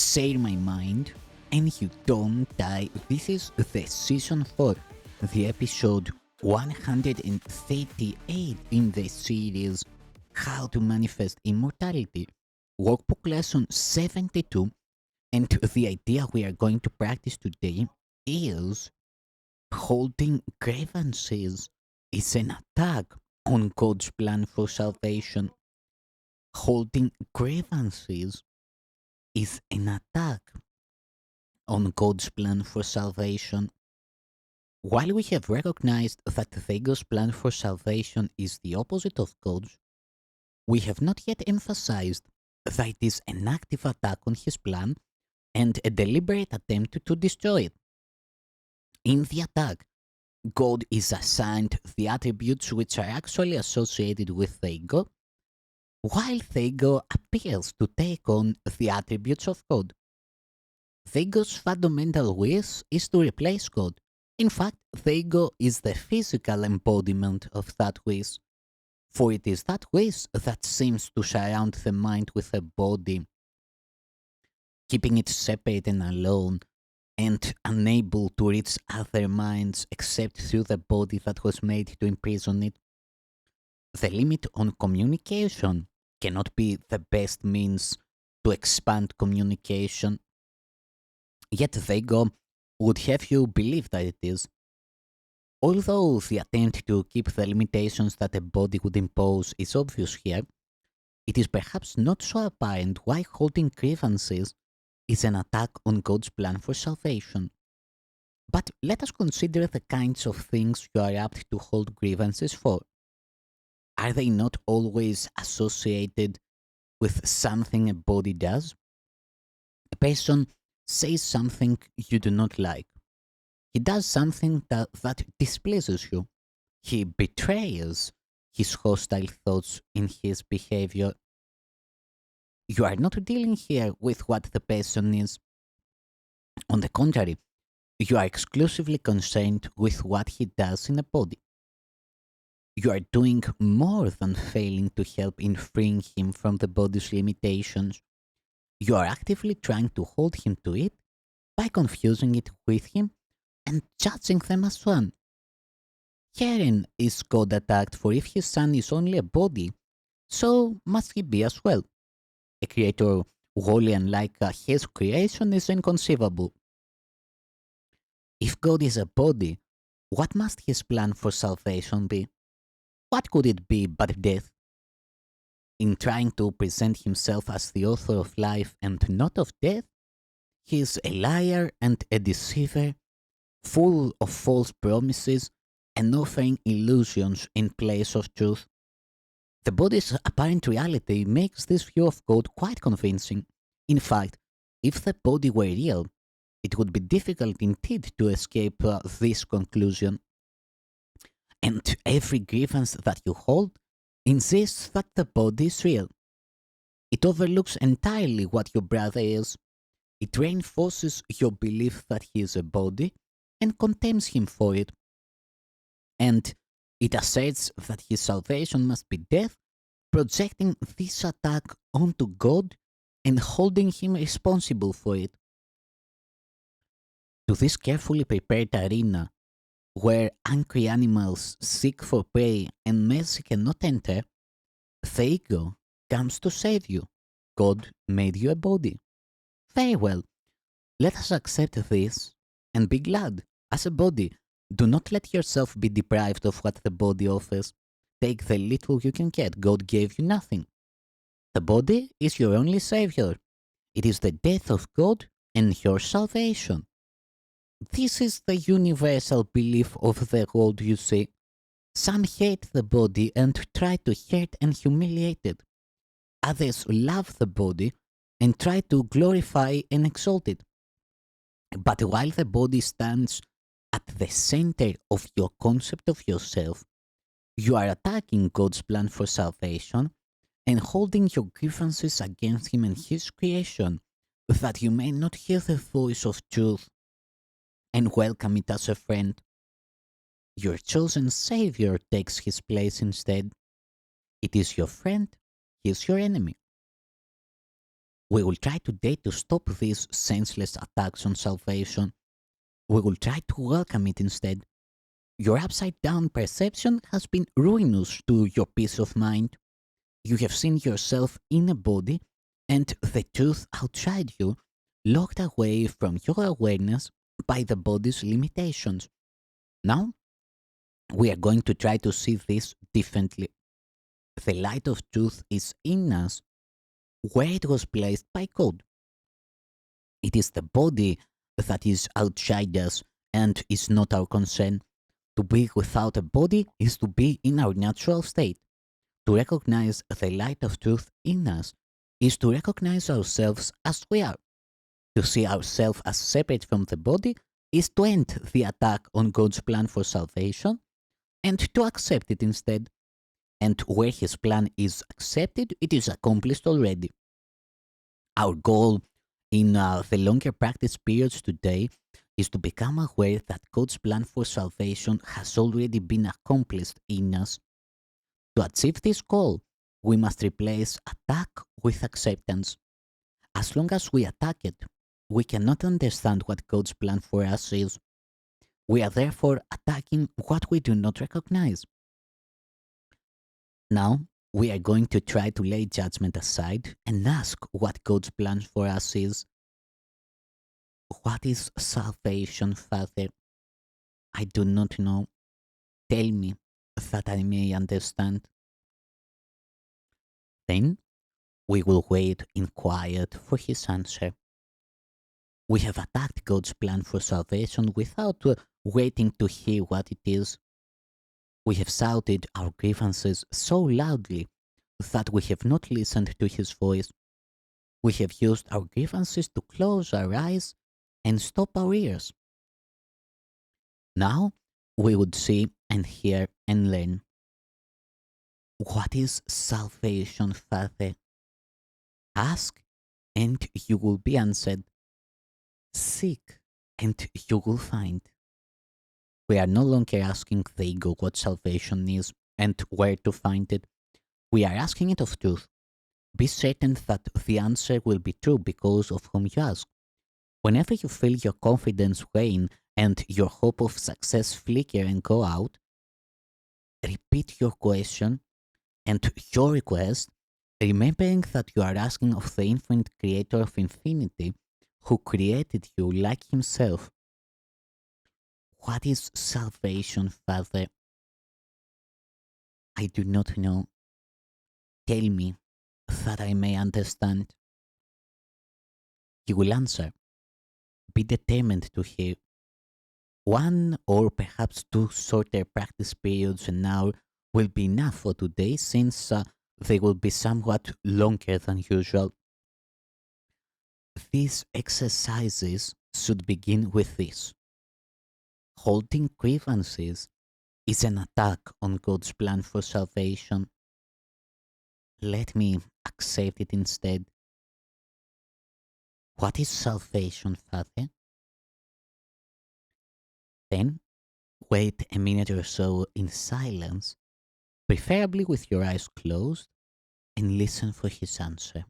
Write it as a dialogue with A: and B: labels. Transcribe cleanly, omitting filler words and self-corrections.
A: share my mind, and you don't die. This is the season 4, the episode 138 in the series How to Manifest Immortality, Workbook Lesson 72, and the idea we are going to practice today is holding grievances is an attack on God's plan for salvation. Holding grievances is an attack on God's plan for salvation. While we have recognized that the ego's plan for salvation is the opposite of God's, we have not yet emphasized that it is an active attack on his plan and a deliberate attempt to destroy it. In the attack, God is assigned the attributes which are actually associated with the ego, while the ego appears to take on the attributes of God. The ego's fundamental wish is to replace God. In fact, the ego is the physical embodiment of that wish, for it is that wish that seems to surround the mind with a body, keeping it separate and alone, and unable to reach other minds except through the body that was made to imprison it. The limit on communication cannot be the best means to expand communication. Yet the ego would have you believe that it is. Although the attempt to keep the limitations that a body would impose is obvious here, it is perhaps not so apparent why holding grievances is an attack on God's plan for salvation. But let us consider the kinds of things you are apt to hold grievances for. Are they not always associated with something a body does? A person says something you do not like. He does something that displeases you. He betrays his hostile thoughts in his behavior. You are not dealing here with what the person is. On the contrary, you are exclusively concerned with what he does in a body. You are doing more than failing to help in freeing him from the body's limitations. You are actively trying to hold him to it by confusing it with him and judging them as one. Herein is God attacked, for if his son is only a body, so must he be as well. A creator wholly unlike his creation is inconceivable. If God is a body, what must his plan for salvation be? What could it be but death? In trying to present himself as the author of life and not of death, he is a liar and a deceiver, full of false promises and offering illusions in place of truth. The body's apparent reality makes this view of God quite convincing. In fact, if the body were real, it would be difficult indeed to escape this conclusion. And every grievance that you hold insists that the body is real. It overlooks entirely what your brother is. It reinforces your belief that he is a body and condemns him for it. And it asserts that his salvation must be death, projecting this attack onto God and holding him responsible for it. To this carefully prepared arena, where angry animals seek for prey and mercy cannot enter, the ego comes to save you. God made you a body. Very well, let us accept this and be glad. As a body, do not let yourself be deprived of what the body offers. Take the little you can get. God gave you nothing. The body is your only savior. It is the death of God and your salvation. This is the universal belief of the world, you see. Some hate the body and try to hurt and humiliate it. Others love the body and try to glorify and exalt it. But while the body stands at the center of your concept of yourself, you are attacking God's plan for salvation and holding your grievances against Him and His creation, that you may not hear the voice of truth and welcome it as a friend. Your chosen Savior takes His place instead. It is your friend, He is your enemy. We will try today to stop these senseless attacks on salvation. We will try to welcome it instead. Your upside down perception has been ruinous to your peace of mind. You have seen yourself in a body and the truth outside you, locked away from your awareness by the body's limitations. Now, we are going to try to see this differently. The light of truth is in us where it was placed by code. It is the body that is outside us and is not our concern. To be without a body is to be in our natural state. To recognize the light of truth in us is to recognize ourselves as we are. To see ourselves as separate from the body is to end the attack on God's plan for salvation and to accept it instead. And where His plan is accepted, it is accomplished already. Our goal in the longer practice periods today is to become aware that God's plan for salvation has already been accomplished in us. To achieve this goal, we must replace attack with acceptance. As long as we attack it, we cannot understand what God's plan for us is. We are therefore attacking what we do not recognize. Now, we are going to try to lay judgment aside and ask what God's plan for us is. What is salvation, Father? I do not know. Tell me that I may understand. Then we will wait in quiet for His answer. We have attacked God's plan for salvation without waiting to hear what it is. We have shouted our grievances so loudly that we have not listened to His voice. We have used our grievances to close our eyes and stop our ears. Now we would see and hear and learn. What is salvation, Father? Ask and you will be answered. Seek and you will find. We are no longer asking the ego what salvation is and where to find it. We are asking it of truth. Be certain that the answer will be true because of whom you ask. Whenever you feel your confidence wane and your hope of success flicker and go out, repeat your question and your request, remembering that you are asking of the infinite creator of infinity who created you like Himself. What is salvation, Father? I do not know. Tell me that I may understand. He will answer. Be determined to hear. One or perhaps two shorter practice periods an hour will be enough for today since they will be somewhat longer than usual. These exercises should begin with this. Holding grievances is an attack on God's plan for salvation. Let me accept it instead. What is salvation, Father? Then wait a minute or so in silence, preferably with your eyes closed, and listen for His answer.